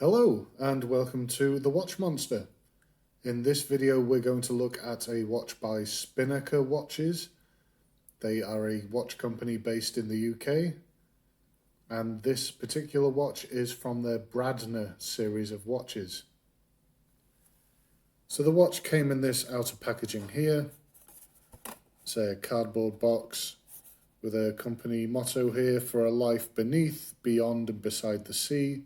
Hello and welcome to The Watch Monster. In this video we're going to look at a watch by Spinnaker watches. They are a watch company based in the UK, and this particular watch is from their Bradner series of watches. So the watch came in this outer packaging here. It's a cardboard box with a company motto here: for a life beneath, beyond and beside the sea.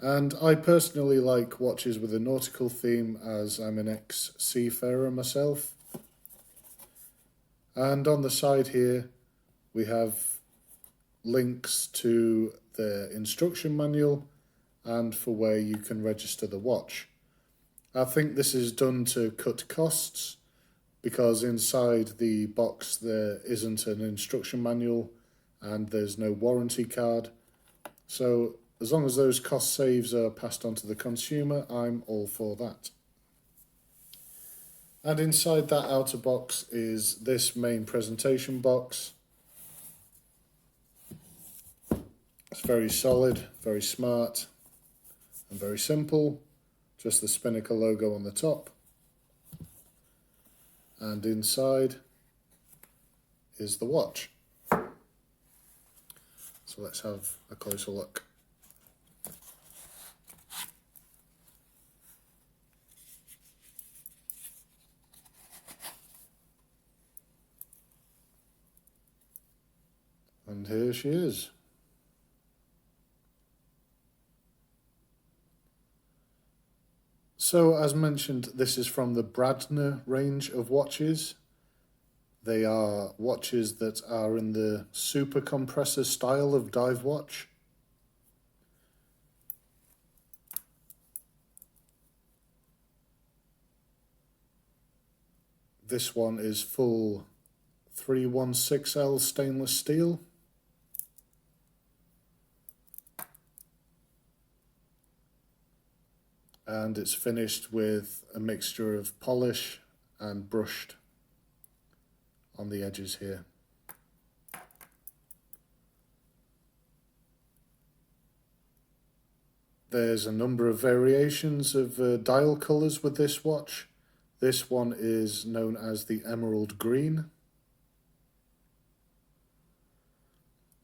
And I personally like watches with a nautical theme, as I'm an ex-seafarer myself. And on the side here we have links to the instruction manual and for where you can register the watch. I think this is done to cut costs, because inside the box there isn't an instruction manual and there's no warranty card. So as long as those cost saves are passed on to the consumer, I'm all for that. And inside that outer box is this main presentation box. It's very solid, very smart, and very simple. Just the Spinnaker logo on the top. And inside is the watch. So let's have a closer look. And here she is. So as mentioned, this is from the Bradner range of watches. They are watches that are in the super compressor style of dive watch. This one is full 316L stainless steel. And it's finished with a mixture of polish and brushed on the edges here. There's a number of variations of dial colours with this watch. This one is known as the emerald green.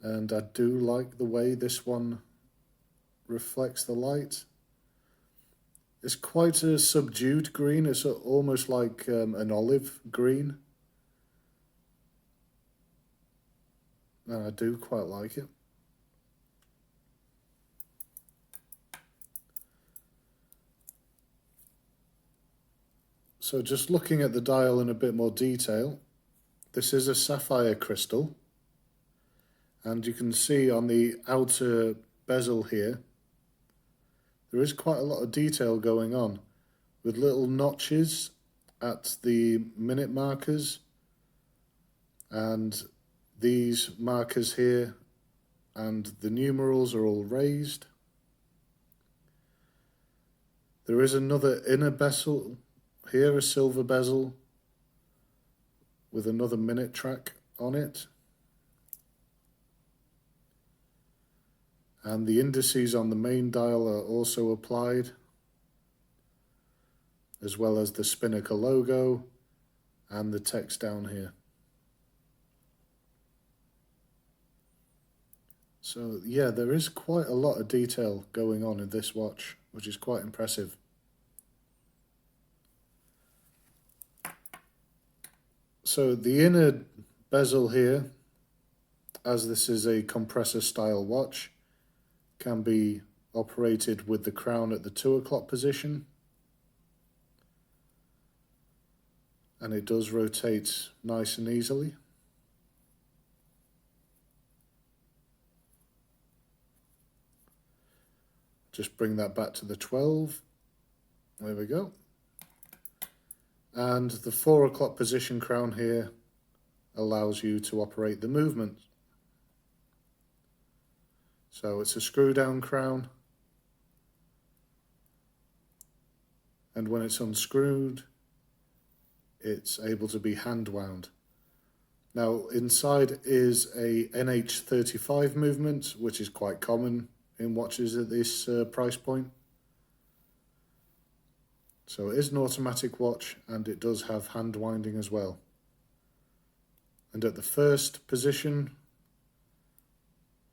And I do like the way this one reflects the light. It's quite a subdued green. It's almost like an olive green. And I do quite like it. So just looking at the dial in a bit more detail, this is a sapphire crystal. And you can see on the outer bezel here, there is quite a lot of detail going on, with little notches at the minute markers, and these markers here and the numerals are all raised. There is another inner bezel here, a silver bezel with another minute track on it. And the indices on the main dial are also applied, as well as the Spinnaker logo and the text down here. So yeah, there is quite a lot of detail going on in this watch, which is quite impressive. So the inner bezel here, as this is a compressor style watch, can be operated with the crown at the 2 o'clock position, and it does rotate nice and easily. Just bring that back to the 12. There we go. And the 4 o'clock position crown here allows you to operate the movement. So it's a screw down crown, and when it's unscrewed, it's able to be hand wound. Now inside is a NH35 movement, which is quite common in watches at this price point. So it is an automatic watch, and it does have hand winding as well. And at the first position,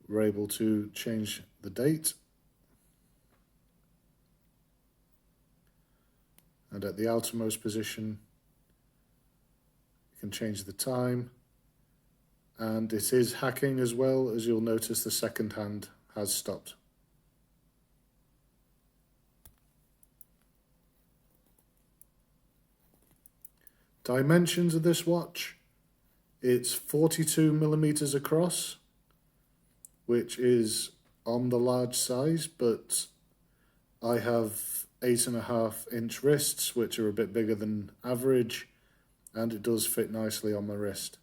we're able to change the date. And at the outermost position, you can change the time. And it is hacking as well, as you'll notice the second hand has stopped. Dimensions of this watch, it's 42mm across, which is on the large size, but I have 8.5-inch wrists, which are a bit bigger than average, and it does fit nicely on my wrist.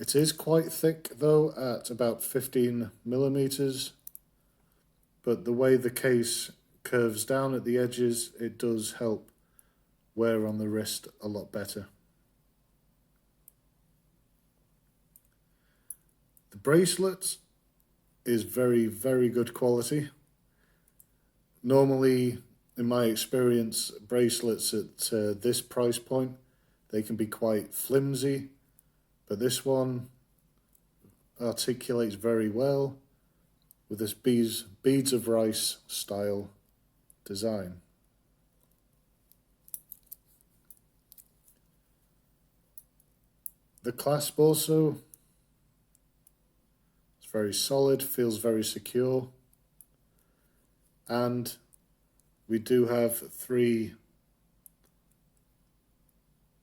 It is quite thick though, at about 15mm, but the way the case curves down at the edges, it does help wear on the wrist a lot better. The bracelet is very, very good quality. Normally, in my experience, bracelets at this price point, they can be quite flimsy, but this one articulates very well with this beads of rice style design. The clasp also, it's very solid, feels very secure. And we do have 3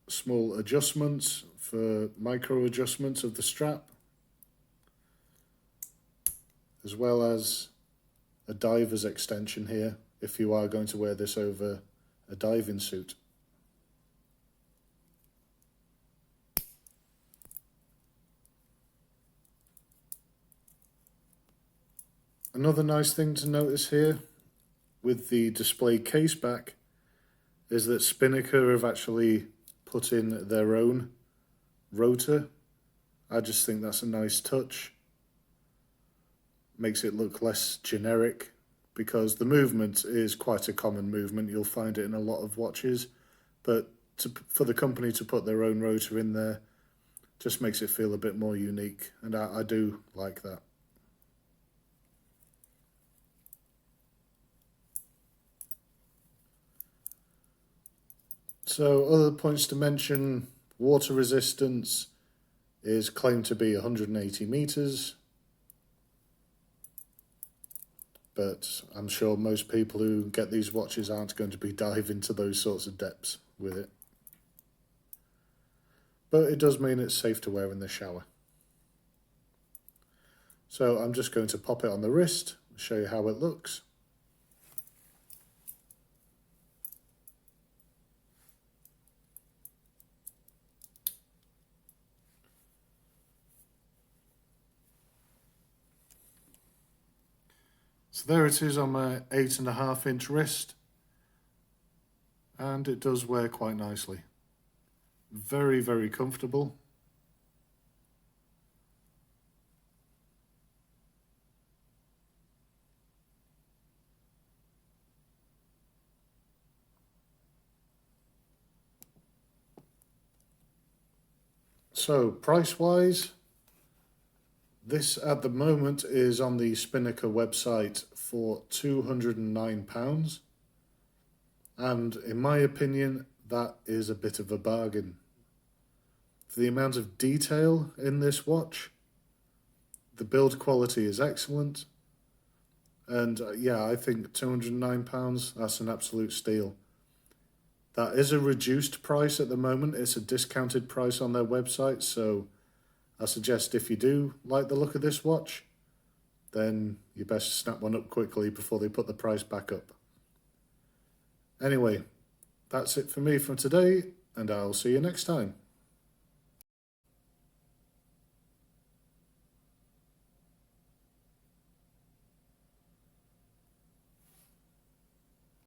small adjustments for micro adjustments of the strap, as well as a diver's extension here if you are going to wear this over a diving suit. Another nice thing to notice here with the display case back is that Spinnaker have actually put in their own rotor. I just think that's a nice touch. Makes it look less generic, because the movement is quite a common movement. You'll find it in a lot of watches, but for the company to put their own rotor in there just makes it feel a bit more unique, and I do like that. So other points to mention, water resistance is claimed to be 180 meters, but I'm sure most people who get these watches aren't going to be diving to those sorts of depths with it. But it does mean it's safe to wear in the shower. So I'm just going to pop it on the wrist, show you how it looks. So there it is on my 8.5-inch wrist, and it does wear quite nicely. Very, very comfortable. So price-wise, this at the moment is on the Spinnaker website for £209, and in my opinion that is a bit of a bargain. For the amount of detail in this watch, the build quality is excellent, and yeah, I think £209, that's an absolute steal. That is a reduced price at the moment. It's a discounted price on their website, so I suggest if you do like the look of this watch, then you best snap one up quickly before they put the price back up. Anyway, that's it for me from today, and I'll see you next time.